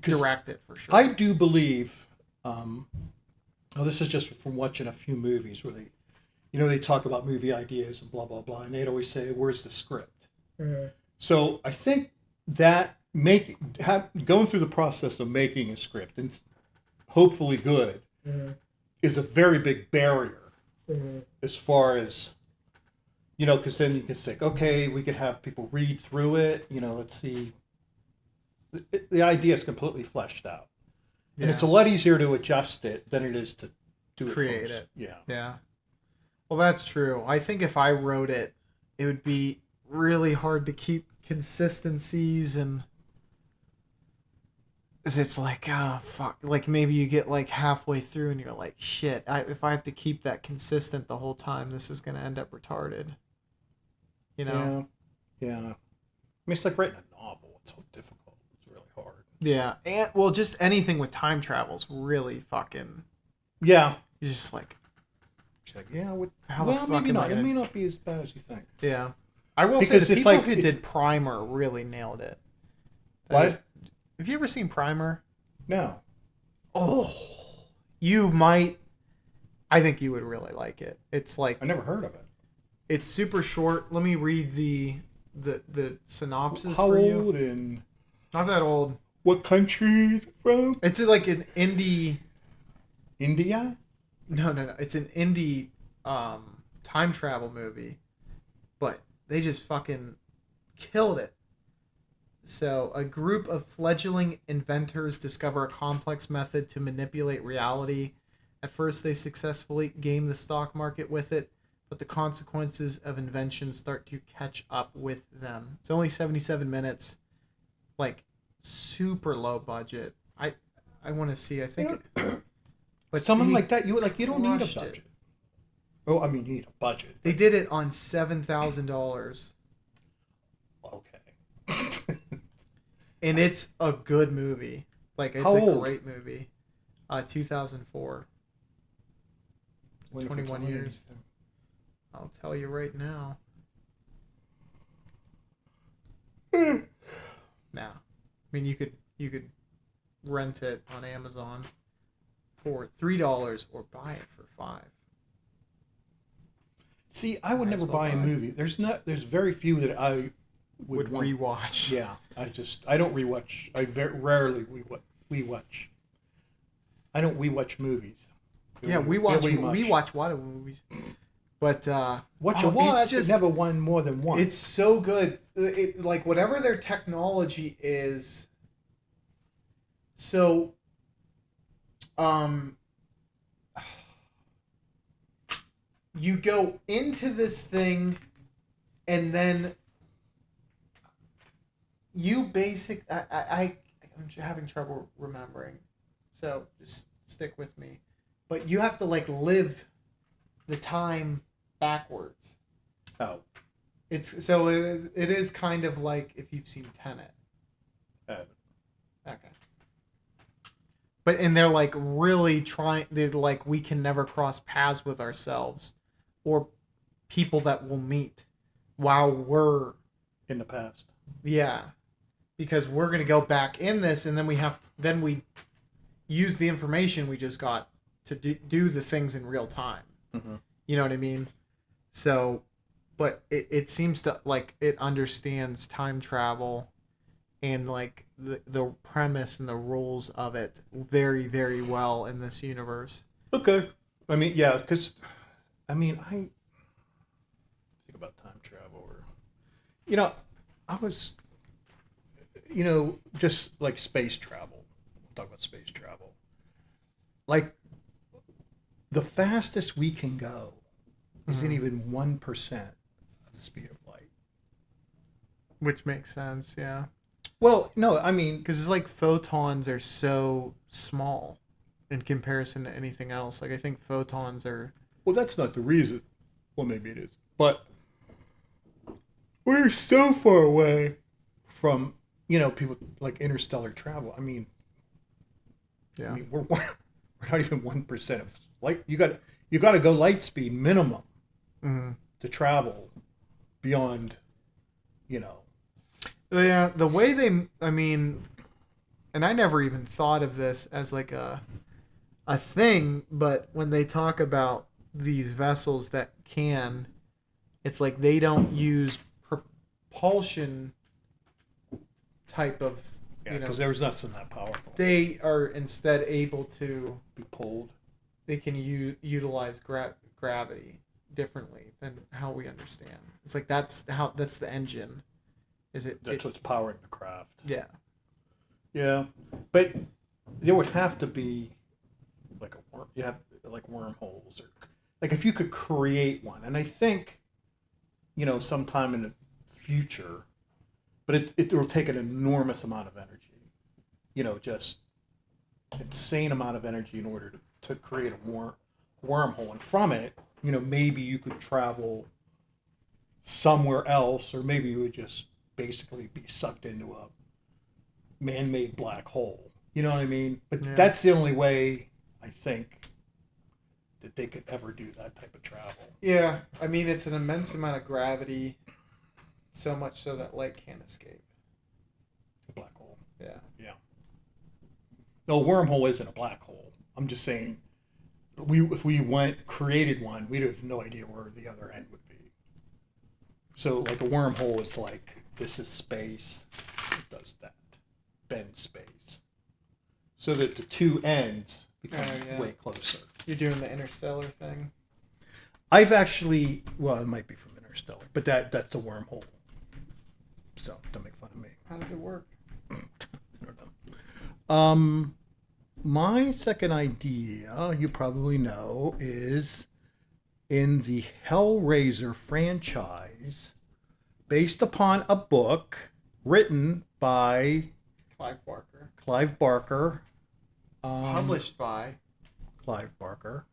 Direct it for sure. I do believe. This is just from watching a few movies where you know, they talk about movie ideas and blah blah blah, and they'd always say, "Where's the script?" Mhm. So I think that going through the process of making a script and hopefully good Mhm. is a very big barrier Mhm. as far as, you know, because then you can say, okay, we could have people read through it. You know, let's see. The idea is completely fleshed out, and it's a Yeah. lot easier to adjust it than it is to do it Create first. it. Yeah. Yeah. Well, that's true. I think if I wrote it, it would be really hard to keep consistencies, and it's like, oh fuck, like maybe you get like halfway through and you're like, shit, if I have to keep that consistent the whole time, this is gonna end up retarded. You know? Yeah. Yeah. I mean, it's like writing a novel. It's so difficult. It's really hard. Yeah. And well, just anything with time travel is really fucking. Yeah. You're just like, It's like, yeah. how the Well, fuck maybe am I not. It gonna? may not be as bad as you think. Yeah. I will say Because the it's people like- who it's- did Primer really nailed it. What? Have you ever seen Primer? No. Oh, you might. I think you would really like it. It's like I never heard of it. it's super short. Let me read the synopsis How for old you. and Not that old. what country is it from? It's like an indie. India? No. It's an indie time travel movie, but they just fucking killed it. So, a group of fledgling inventors discover a complex method to manipulate reality. At first, they successfully game the stock market with it, but the consequences of invention start to catch up with them. It's only 77 minutes, like super low budget. I want to see. I think, but Someone they like that, you don't need a crushed it. budget. Oh, I mean, you need a budget. They did it on $7,000, Okay. and it's a good movie. Like it's How a old? great movie. 2004. 21 years. I'll tell you right now. Now, I mean, you could rent it on Amazon for $3 or buy it for $5. See, I would Might never as well buy a buy. There's very few that I Would want. rewatch. Yeah, I don't rewatch. I very rarely rewatch. I don't rewatch movies. Yeah, we watch a lot of movies, but Watch oh, a watch. it's just Never won more than one. it's so good. It like whatever their technology is. So, you go into this thing, and then you I'm having trouble remembering, so just stick with me. But you have to like live the time backwards. Oh, It's so it is kind of like if you've seen Tenet. Okay. And they're like really trying. They're like, we can never cross paths with ourselves, or people that we'll meet while we're in the past. yeah, because we're gonna go back in this, and then we use the information we just got to do the things in real time. Mm-hmm. You know what I mean? So, but it seems to like it understands time travel and like the premise and the rules of it very, very well in this universe. Okay. I mean, yeah, because I think about time travel, or I was, just like space travel. We'll talk about space travel. Like the fastest we can go isn't even 1% of the speed of light. Which makes sense, yeah. Well, no, I mean, Because it's like photons are so small in comparison to anything else. Like I think photons are. well, that's not the reason. Well, maybe it is, but we're so far away from people like interstellar travel. I mean, Yeah. we're not even 1% of light. You got to go light speed minimum Mm-hmm. to travel beyond. Yeah, the way I mean, and I never even thought of this as like a thing, but when they talk about these vessels that can, it's like they don't use propulsion type of, Yeah, because there's nothing that powerful. they are instead able to, Be pulled. they can utilize gravity differently than how we understand. It's like that's the engine. That's what's powering the craft. Yeah. Yeah, but there would have to be like you have like wormholes, or like if you could create one, and I think, sometime in the future, but it will take an enormous amount of energy, just insane amount of energy in order to create a wormhole, and from it, maybe you could travel somewhere else, or maybe you would just basically be sucked into a man-made black hole. You know what I mean? But that's the only way I think that they could ever do that type of travel. Yeah, I mean it's an immense amount of gravity, so much so that light can't escape. A black hole. Yeah. Yeah. No, a wormhole isn't a black hole. I'm just saying, if we created one, we'd have no idea where the other end would be. So like a wormhole is like, this is space, it does that. Bend space. So that the two ends become way closer. You're doing the interstellar thing? I've actually, it might be from Interstellar, but that's a wormhole. So don't make fun of me. How does it work? I don't know. My second idea, you probably know, is in the Hellraiser franchise, based upon a book written by Clive Barker. Published by Clive Barker.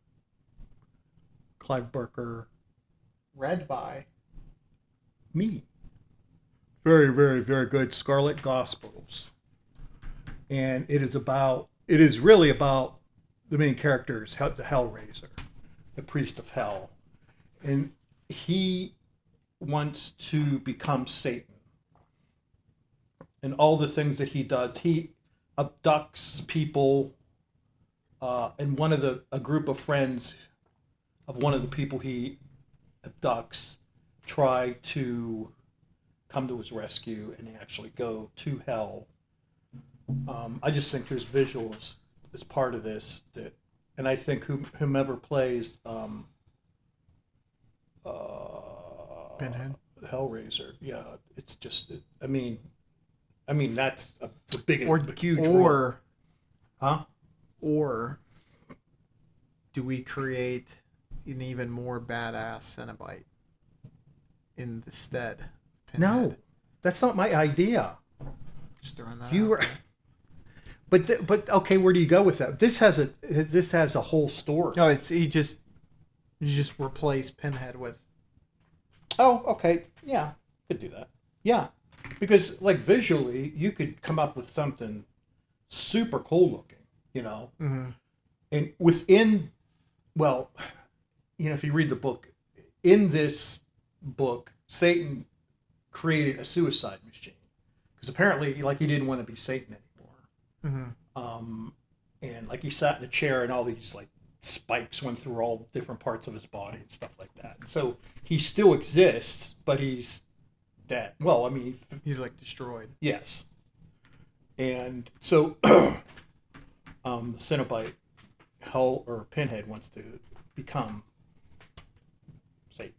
Read by me. Very, very, very good. Scarlet Gospels. And it is really about the main character is the Hellraiser, the priest of hell. And he wants to become Satan. And all the things that he does, he abducts people, and a group of friends of one of the people he abducts try to come to his rescue, and they actually go to hell. I just think there's visuals as part of this and I think whomever plays Pinhead. Hellraiser, yeah, it's just, I mean that's the big, huge or role. Huh? Or do we create an even more badass Cenobite in the stead? No, that's not my idea. Just throwing that. You out were, but okay. Where do you go with that? This has a whole story. No, you just replace Pinhead with. Oh, okay. Yeah, could do that. Yeah, because like visually, you could come up with something super cool looking. Mm-hmm. And within, if you read the book, in this book, Satan created a suicide machine because apparently, like, he didn't want to be Satan anymore. Mm-hmm. And like he sat in a chair, and all these like spikes went through all different parts of his body and stuff like that. So he still exists, but he's dead. Well, I mean, he's like destroyed. Yes. And so, Cenobite, Hell or Pinhead wants to become Satan.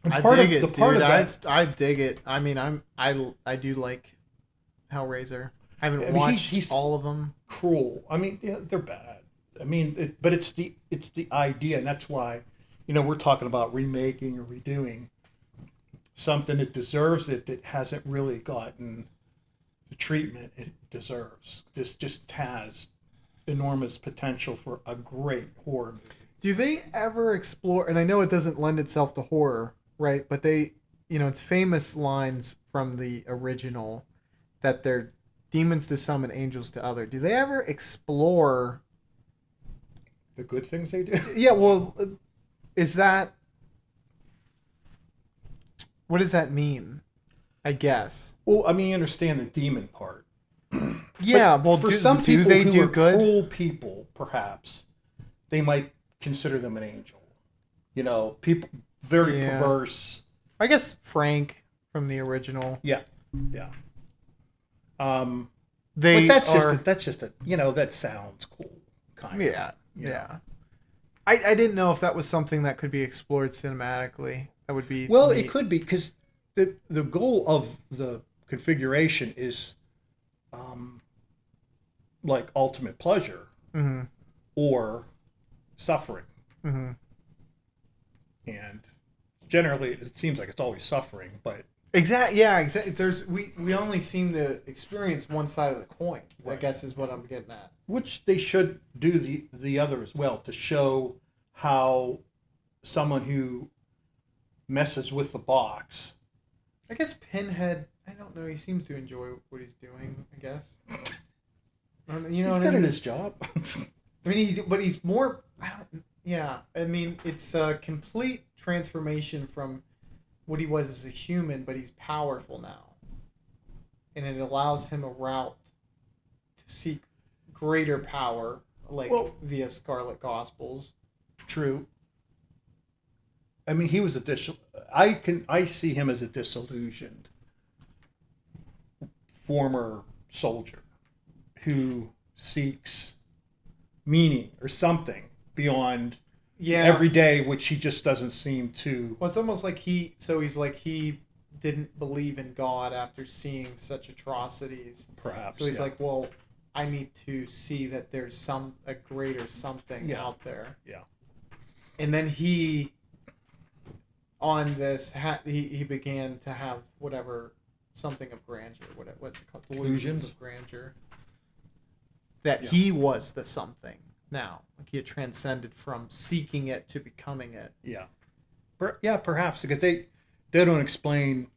I dig it, dude. I dig it. I mean, I do like Hellraiser. I haven't watched he's all of them. Cruel. I mean, they're bad. I mean, but it's the idea, and that's why, we're talking about remaking or redoing something that deserves it, that hasn't really gotten the treatment it deserves. This just has enormous potential for a great horror movie. Do they ever explore, and I know it doesn't lend itself to horror, right? But they, it's famous lines from the original that they're demons to some and angels to other. Do they ever explore the good things they do? Yeah, well, is that, what does that mean? I guess. Well, I mean, you understand the demon part. Yeah, well, for some people they who do are good? cruel people, perhaps they might consider them an angel. You know, people very Yeah. perverse. I guess Frank from the original. Yeah, yeah. They But are, that's just a you know that sounds cool, kind of. yeah, you know. yeah. I didn't know if that was something that could be explored cinematically. That would be Well, neat. it could be because the goal of the configuration is, like ultimate pleasure Mm-hmm. or suffering, Mm-hmm. and generally it seems like it's always suffering. But Exactly. Yeah. Exactly. We only seem to experience one side of the coin. I Right. guess is what I'm getting at. which they should do the other as well to show how someone who messes with the box. I guess Pinhead. I don't know. He seems to enjoy what he's doing. I guess. You know He's what good I mean? at his job. I mean, but he's more. I don't. Yeah. I mean, it's a complete transformation from what he was as a human, but he's powerful now, and it allows him a route to seek greater power, like Well- via Scarlet Gospels. True. I mean, he was I see him as a disillusioned former soldier who seeks meaning or something beyond Yeah. every day, which he just doesn't seem to. Well, it's almost like he didn't believe in God after seeing such atrocities. Perhaps. So he's yeah. like, well, I need to see that there's a greater something Yeah. out there. Yeah. And then he, on this, he began to have whatever, something of grandeur. What's it called? Delusions of grandeur. That Yeah. he was the something now. Like he had transcended from seeking it to becoming it. Yeah. Yeah, perhaps because they don't explain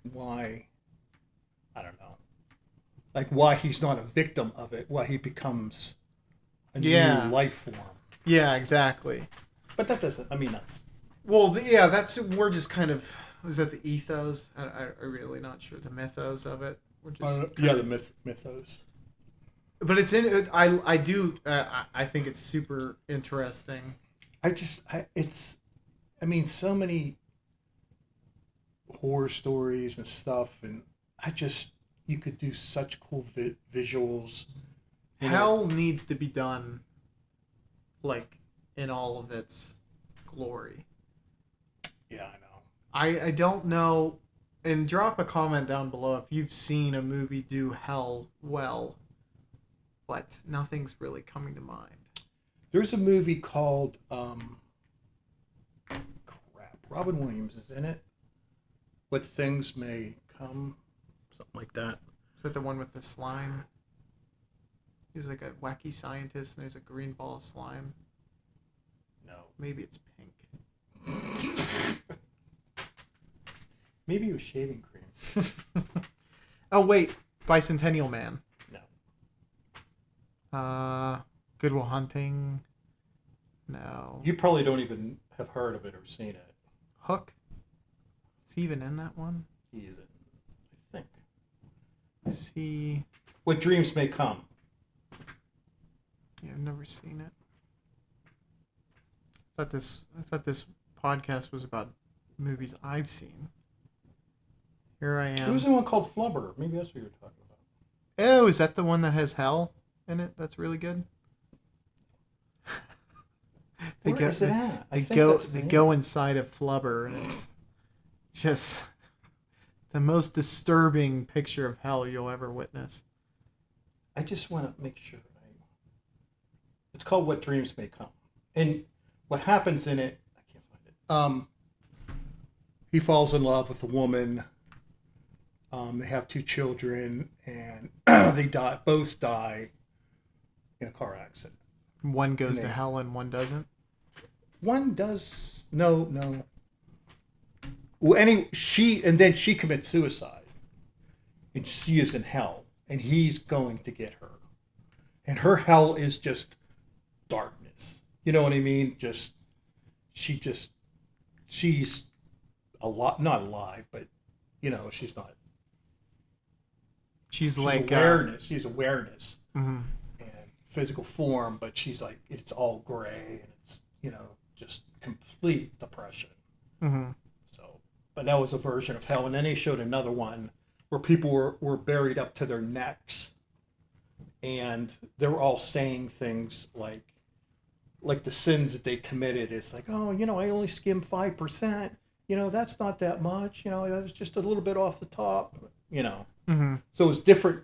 why. I don't know. Like why he's not a victim of it, why he becomes a Yeah. new life form. Yeah, exactly. But that doesn't. I mean, that's Well, we're just kind of, was that the ethos? I'm really not sure the mythos of it. We're just the mythos. but it's in it. I do I think it's super interesting. I mean, so many horror stories and stuff, and you could do such cool visuals. You know? Hell needs to be done like in all of its glory. Yeah, I know. I don't know, and drop a comment down below if you've seen a movie do hell well, but nothing's really coming to mind. There's a movie called Robin Williams is in it. What Things May Come, something like that. Is that the one with the slime? He's like a wacky scientist, and there's a green ball of slime. No. Maybe it's pink. Maybe it was shaving cream. Oh wait, Bicentennial Man. No. Good Will Hunting. No. You probably don't even have heard of it or seen it. Hook. Is he even in that one? He isn't. I think. Is he? What Dreams May Come. Yeah, I've never seen it. I thought this podcast was about movies I've seen. Here I am. There was one called Flubber. Maybe that's what you were talking about. Oh, is that the one that has hell in it? That's really good. Where is it at? I think They that's the go name. inside of Flubber, and it's just the most disturbing picture of hell you'll ever witness. I just want to make sure. It's called What Dreams May Come. And what happens in it, I can't find it. He falls in love with a woman. They have 2 children, and they both die in a car accident. One goes And to they- hell and one doesn't. One does no. Well, then she commits suicide, and she is in hell, and he's going to get her, and her hell is just darkness. You know what I mean? She's not alive, but she's not. She's She's like awareness. She's awareness mhm. and physical form, but she's like it's all gray and just complete depression. Mm-hmm. So, but that was a version of hell. And then they showed another one where people were buried up to their necks, and they were all saying things like the sins that they committed. It's like, oh, I only skimmed 5%. That's not that much. It was just a little bit off the top. Mm-hmm. So it was different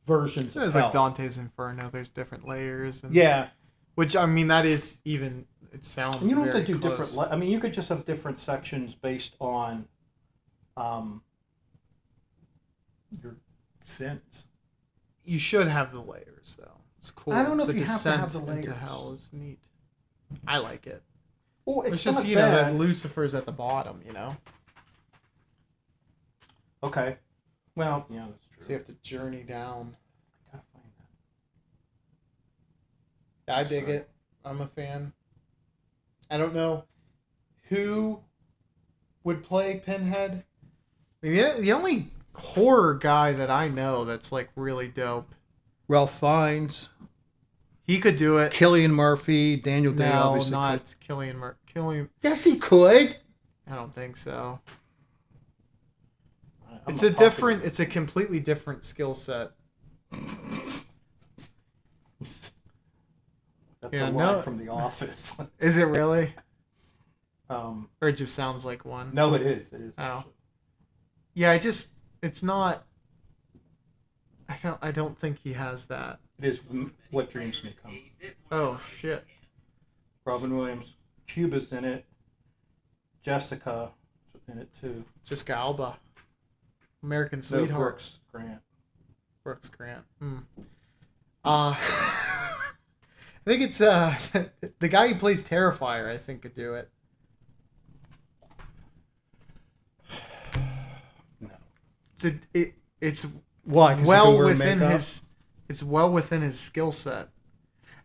versions. It's like Dante's Inferno. There's different layers. And, yeah. Which, I mean, that is even. It sounds. And you don't have very to do close. different. I mean, you could just have different sections based on your sins. You should have the layers, though. It's cool. I don't know if the you have to have the descent layers. into hell is neat. I like it. Well, It's just not that bad. Lucifer's at the bottom. Okay. Well, yeah, that's true. So you have to journey down. I gotta find that. Yeah, I dig it. I'm a fan. I don't know who would play Pinhead. I mean, the only horror guy that I know that's like really dope. Ralph Fiennes, He could do it. Cillian Murphy, Daniel Day. No, Obviously not could. Killian. Yes, he could. I don't think so. I'm It's not a different. It's a completely different skill set. That's Yeah, a line no. from The Office. Is it really? Or Or it just sounds like one? no, it is. It is. Oh. Actually. Yeah, it's not. I don't think he has that. It is What Dreams May Come. Oh shit. Robin Williams, Cuba's in it. Jessica in it too. Jessica Alba. American No, Sweetheart. Brooks Grant. Brooks Grant. I think it's the guy who plays Terrifier. I think could do it. No. It's Why? 'Cause he well can wear within makeup? his. It's well within his skill set.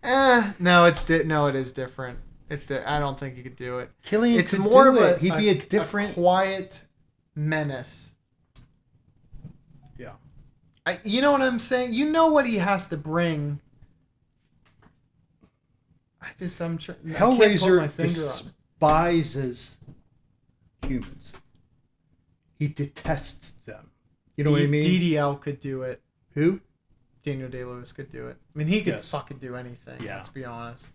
No, it is different. I don't think he could do it. Killian It's could more do of it. He'd be a different. quiet menace. Yeah. You know what I'm saying? You know what he has to bring. I'm trying. Hellraiser finger on it. despises humans. He detests them. You know what I mean? DDL could do it. Who? Daniel Day-Lewis could do it. I mean, he could Yes. fucking do anything. Yeah. Let's be honest.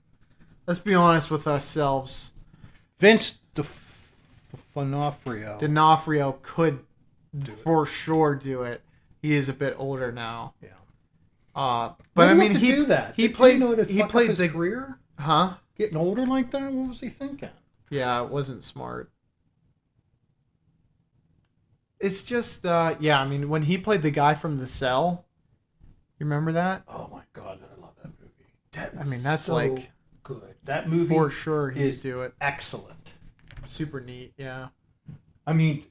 Let's be honest with ourselves. Vince D'Onofrio. D'Onofrio could Do it. for sure do it. He is a bit older now. Yeah. But Why I do you mean, have to he do that. He Did played. You know to he fuck played up his the career. Huh? Getting older like that. What was he thinking? Yeah, it wasn't smart. It's just, yeah. I mean, when he played the guy from The Cell, you remember that? Oh my god, I love that movie. That I was mean, that's so like good. That movie for sure he'd is do it. excellent. Super neat. Yeah. I mean,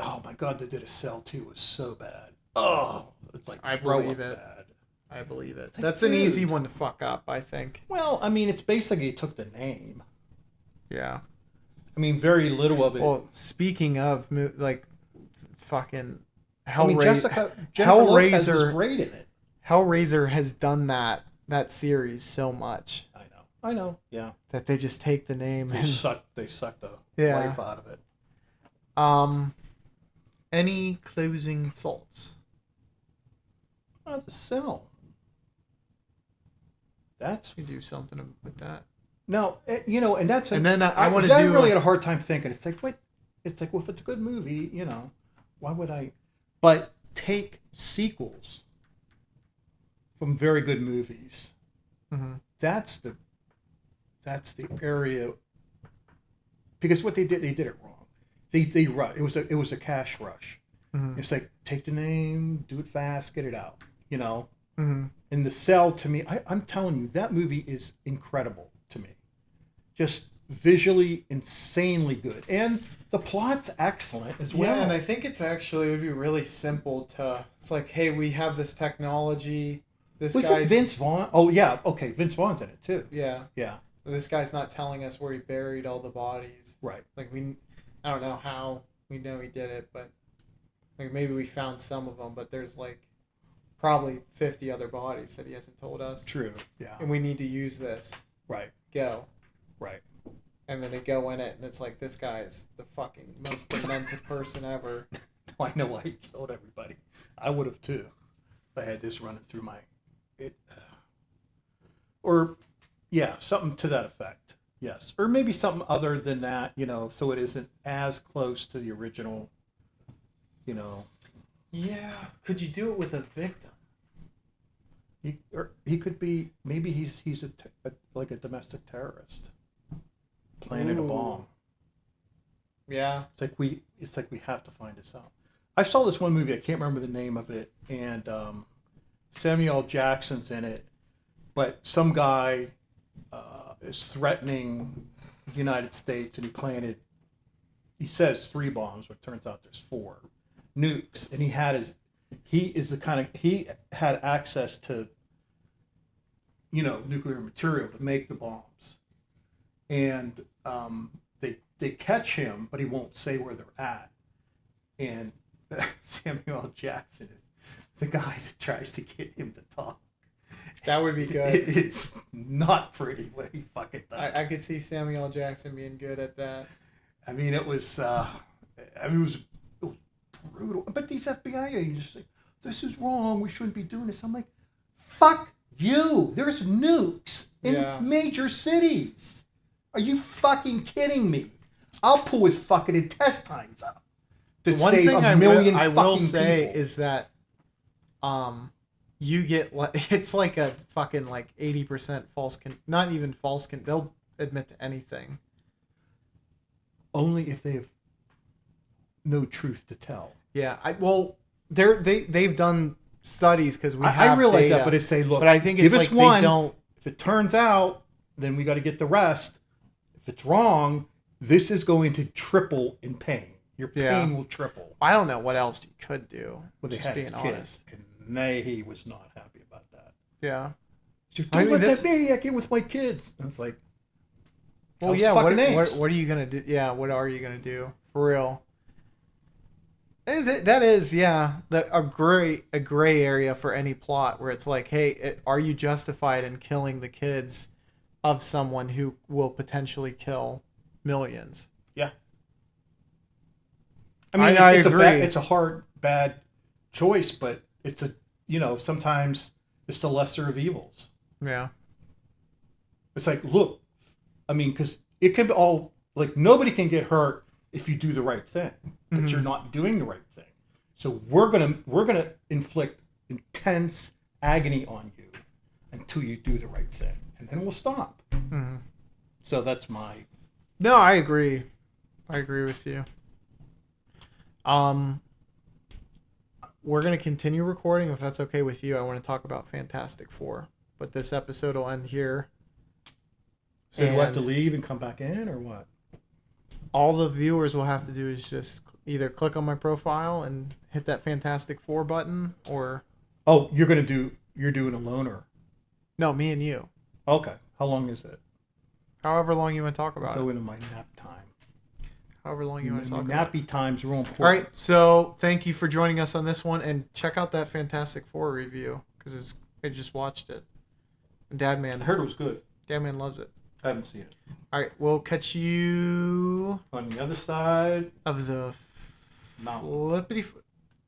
oh my god, they did a Cell 2 was so bad. Oh, it's like I throw believe up it. bad. I believe it. Like, That's an dude. easy one to fuck up, I think. Well, I mean, it's basically he took the name. Yeah. I mean, very little of it. Well, speaking of like fucking I mean, Jennifer Lopez Hellraiser was great in it. Hellraiser has done that series so much I know. Yeah, that they just take the name they and sucked the Yeah. life out of it. Any closing thoughts? The Cell. That's You do something with that. no, and that's And then I wanna I do really a- had a hard time thinking. It's like what? It's like well, if it's a good movie, why would I? But take sequels from very good movies. Mm-hmm. That's the area. Because what they did it wrong. They run. It was a cash rush. Mm-hmm. It's like take the name, do it fast, get it out. Mm-hmm. And The Cell to me, I'm telling you, that movie is incredible to me. Just visually insanely good, and the plot's excellent as well. Yeah, and I think it would be really simple to. It's like, hey, we have this technology. This Was it guy's Vince Vaughn? Oh yeah, okay, Vince Vaughn's in it too. Yeah. Yeah, This guy's not telling us where he buried all the bodies. right. Like I don't know how we know he did it, but like maybe we found some of them, but there's like probably 50 other bodies that he hasn't told us. True. Yeah. And we need to use this. Right. Go. Right. And then they go in it, and it's like, this guy's the fucking most demented person ever. I know why he killed everybody. I would have too. If I had this running through my... Or, yeah, something to that effect. Yes. Or maybe something other than that, so it isn't as close to the original, Yeah. Could you do it with a victim? He could be, maybe he's like a domestic terrorist planting a bomb. Yeah. It's like we have to find this out. I saw this one movie, I can't remember the name of it, and Samuel L. Jackson's in it, but some guy is threatening the United States, and he says 3 bombs, but it turns out there's 4 nukes, and he had access to nuclear material to make the bombs, and they catch him, but he won't say where they're at, and Samuel L. Jackson is the guy that tries to get him to talk. That would be good. It is not pretty what he fucking does. I could see Samuel L. Jackson being good at that. I mean, it was brutal. But these FBI agents just say, this is wrong, we shouldn't be doing this. I'm like, fuck you. There's nukes in major cities. Are you fucking kidding me? I'll pull his fucking intestines up. One thing I will say is that you get it's like a fucking like 80% false not even false they'll admit to anything. Only if they have no truth to tell. Yeah, they've done studies because I realize data, that, but it's say, look, but I think it's like one, they don't. If it turns out, then we got to get the rest. If it's wrong, this is going to triple in pain. Your pain will triple. I don't know what else you could do. Well, just being honest, and he was not happy about that. Yeah, don't let that maniac in with my kids. And it's like, well, yeah. What are you gonna do? Yeah, what are you gonna do for real? That is, a gray area for any plot where it's like, hey, are you justified in killing the kids of someone who will potentially kill millions? Yeah. I mean, I agree. It's a hard, bad choice, but it's sometimes it's the lesser of evils. Yeah. It's like, look, I mean, because it can be all, like, nobody can get hurt if you do the right thing, but you're not doing the right thing. So we're gonna inflict intense agony on you until you do the right thing, and then we'll stop. Mm-hmm. So that's my... No, I agree. I agree with you. We're going to continue recording if that's okay with you. I want to talk about Fantastic Four, but this episode will end here. So do I have to leave and come back in, or what? All the viewers will have to do is just either click on my profile and hit that Fantastic Four button, or... Oh, you're doing a loner. No, me and you. Okay. How long is it? However long you want to talk about it. Go into my nap time. However long you want to talk about it. Nappy time's real important. All right, so thank you for joining us on this one, and check out that Fantastic Four review, because I just watched it. DadMan. I heard it was good. DadMan loves it. I haven't seen it. All right, we'll catch you on the other side of the mountain. flippity flip.